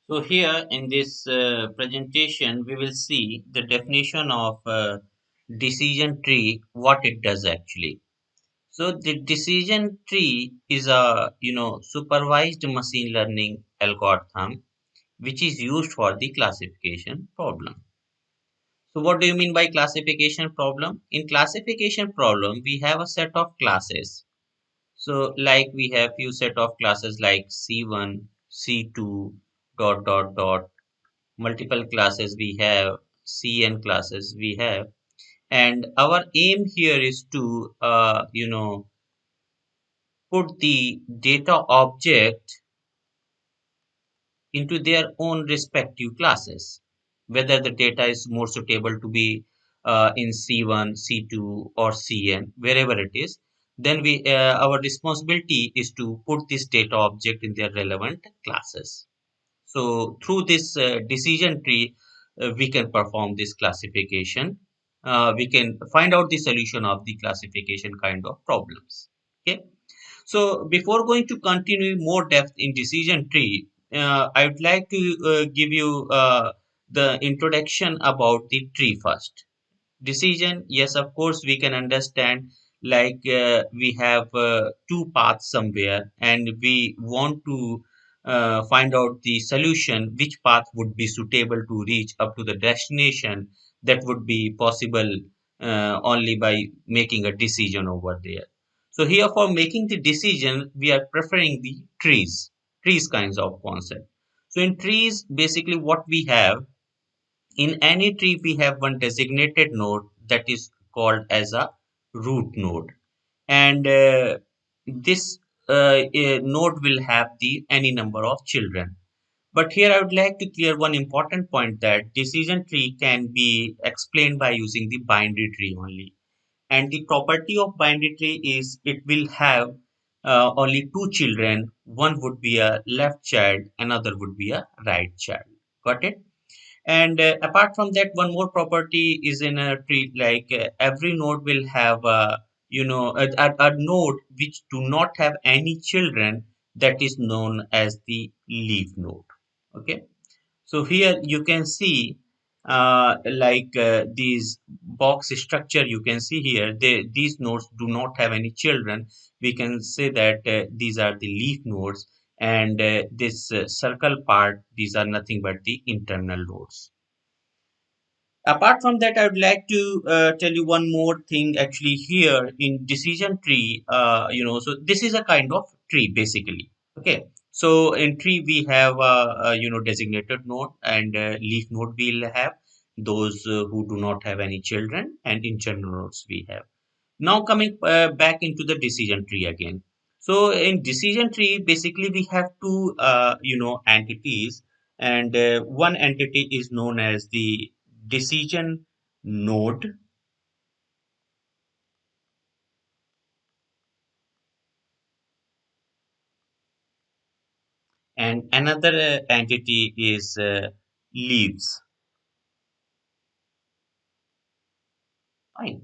So here in this presentation, we will see the definition of decision tree, what it does actually. So the decision tree is a supervised machine learning algorithm which is used for the classification problem. So what do you mean by classification problem? In classification problem, we have a set of classes. So like we have few set of classes like C1, C2, dot dot dot, multiple classes we have, cn classes we have, and our aim here is to put the data object into their own respective classes, whether the data is more suitable to be in c1, c2 or cn, wherever it is. Then we our responsibility is to put this data object in their relevant classes. So through this decision tree, we can perform this classification. We can find out the solution of the classification kind of problems. Okay. So before going to continue more depth in decision tree, I would like to give you the introduction about the tree first. Decision, yes, of course, we can understand, like we have two paths somewhere and we want to find out the solution, which path would be suitable to reach up to the destination. That would be possible only by making a decision over there. So here for making the decision, we are preferring the trees kinds of concept. So in trees, basically what we have, in any tree, we have one designated node that is called as a root node, and this node will have the any number of children. But here I would like to clear one important point, that decision tree can be explained by using the binary tree only. And the property of binary tree is it will have only two children. One would be a left child, another would be a right child. Got it? And apart from that, one more property is in a tree, like every node will have a node which do not have any children, that is known as the leaf node. Okay. So here you can see these box structure you can see here, these nodes do not have any children. We can say that these are the leaf nodes, and this circle part, these are nothing but the internal nodes. Apart from that, I would like to tell you one more thing actually here in decision tree. So this is a kind of tree basically. Okay. So in tree we have designated node, and leaf node we'll have those who do not have any children, and internal nodes we have. Now coming back into the decision tree again. So in decision tree, basically we have two, entities, and one entity is known as the decision node, and another entity is leaves. Fine.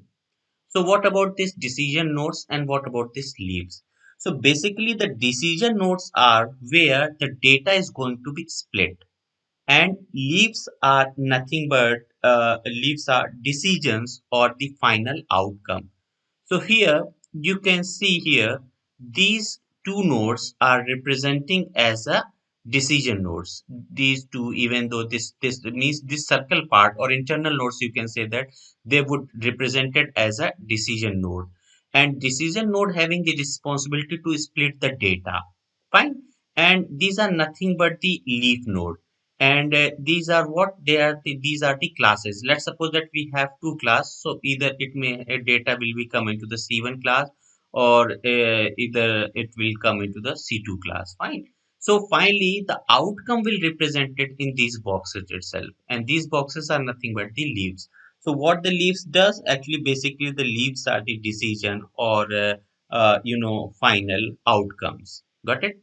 So what about this decision nodes and what about this leaves? So basically the decision nodes are where the data is going to be split, and leaves are nothing but leaves are decisions or the final outcome. So here you can see here these two nodes are representing as a decision nodes. These two, even though this means this circle part or internal nodes, you can say that they would represent it as a decision node, and decision node having the responsibility to split the data. Fine, and these are nothing but the leaf node, and these are what they are, these are the classes. Let's suppose that we have two class, so either it may data will be come into the c1 class, or either it will come into the c2 class. Fine. So finally the outcome will represent it in these boxes itself, and these boxes are nothing but the leaves. So what the leaves does actually, basically the leaves are the decision or final outcomes. Got it?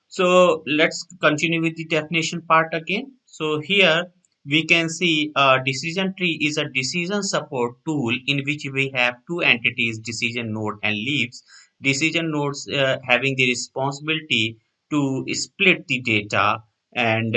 So let's continue with the definition part again. So here we can see a decision tree is a decision support tool in which we have two entities, decision node and leaves. Decision nodes having the responsibility to split the data, and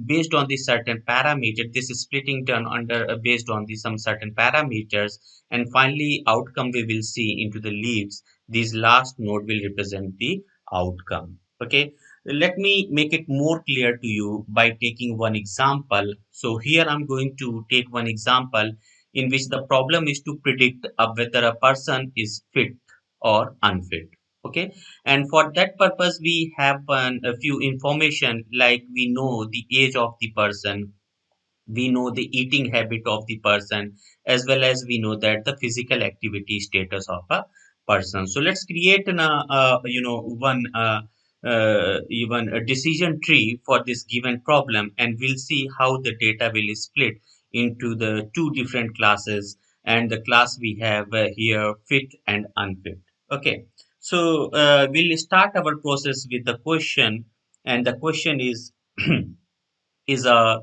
based on the certain parameter, this is splitting done under based on the some certain parameters, and finally outcome we will see into the leaves. This last node will represent the outcome. Okay, let me make it more clear to you by taking one example. So here I'm going to take one example in which the problem is to predict whether a person is fit or unfit. Okay, and for that purpose we have a few information, like we know the age of the person, we know the eating habit of the person, as well as we know that the physical activity status of a person. So let's create an one even a decision tree for this given problem, and we'll see how the data will split into the two different classes, and the class we have here, fit and unfit. Okay, so we'll start our process with the question, and the question is is a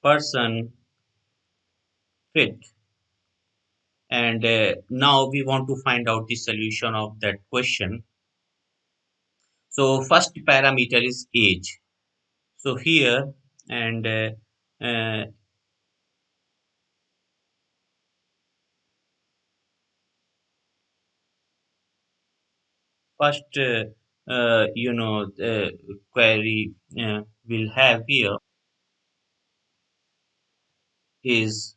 person fit, and now we want to find out the solution of that question. So first parameter is age. So here, and first query we'll have here is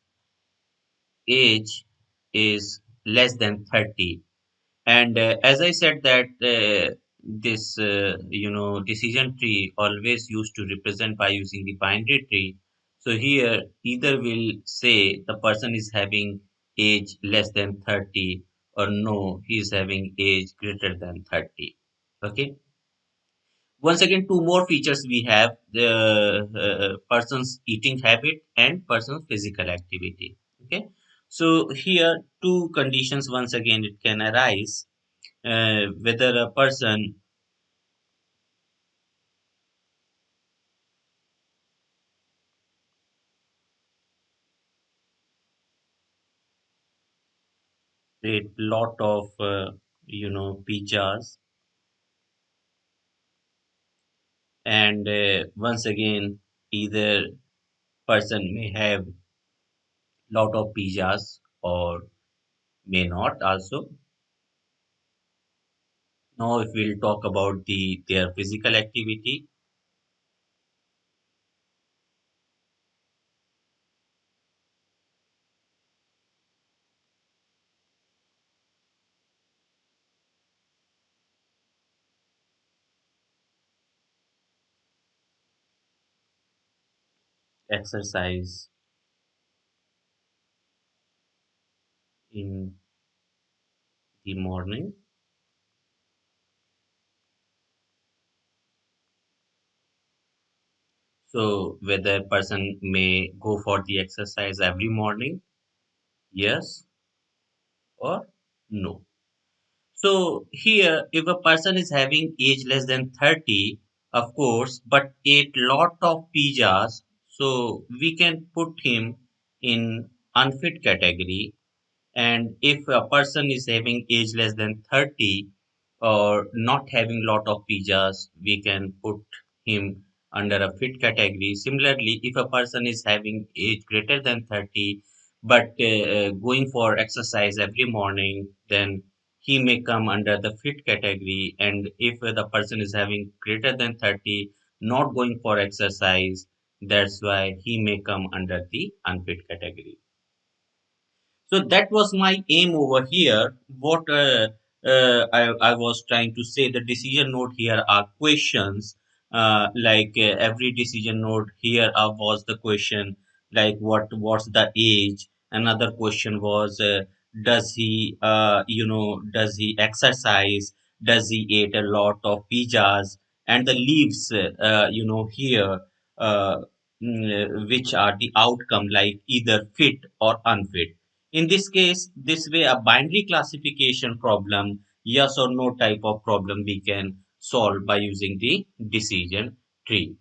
age is less than 30. And as I said that this decision tree always used to represent by using the binary tree. So here either will say the person is having age less than 30, or no, he is having age greater than 30. Okay. Once again, two more features we have: the person's eating habit and person's physical activity. Okay. So here two conditions once again it can arise, whether a person ate lot of pizzas, and once again either person may have lot of pizzas or may not also. Now if we'll talk about their physical activity, exercise in the morning. So whether person may go for the exercise every morning, yes or no. So here, if a person is having age less than 30, of course, but ate lot of pizzas, so we can put him in unfit category. And if a person is having age less than 30 or not having lot of pizzas, we can put him under a fit category. Similarly, if a person is having age greater than 30 but going for exercise every morning, then he may come under the fit category. And if the person is having greater than 30, not going for exercise, that's why he may come under the unfit category. So that was my aim over here. What I was trying to say, the decision node here are questions. Every decision node here was the question, like what's the age. Another question was, does he exercise? Does he eat a lot of pizzas? And the leaves, here, uh, which are the outcome, like either fit or unfit. In this case, this way a binary classification problem, yes or no type of problem we can solve by using the decision tree.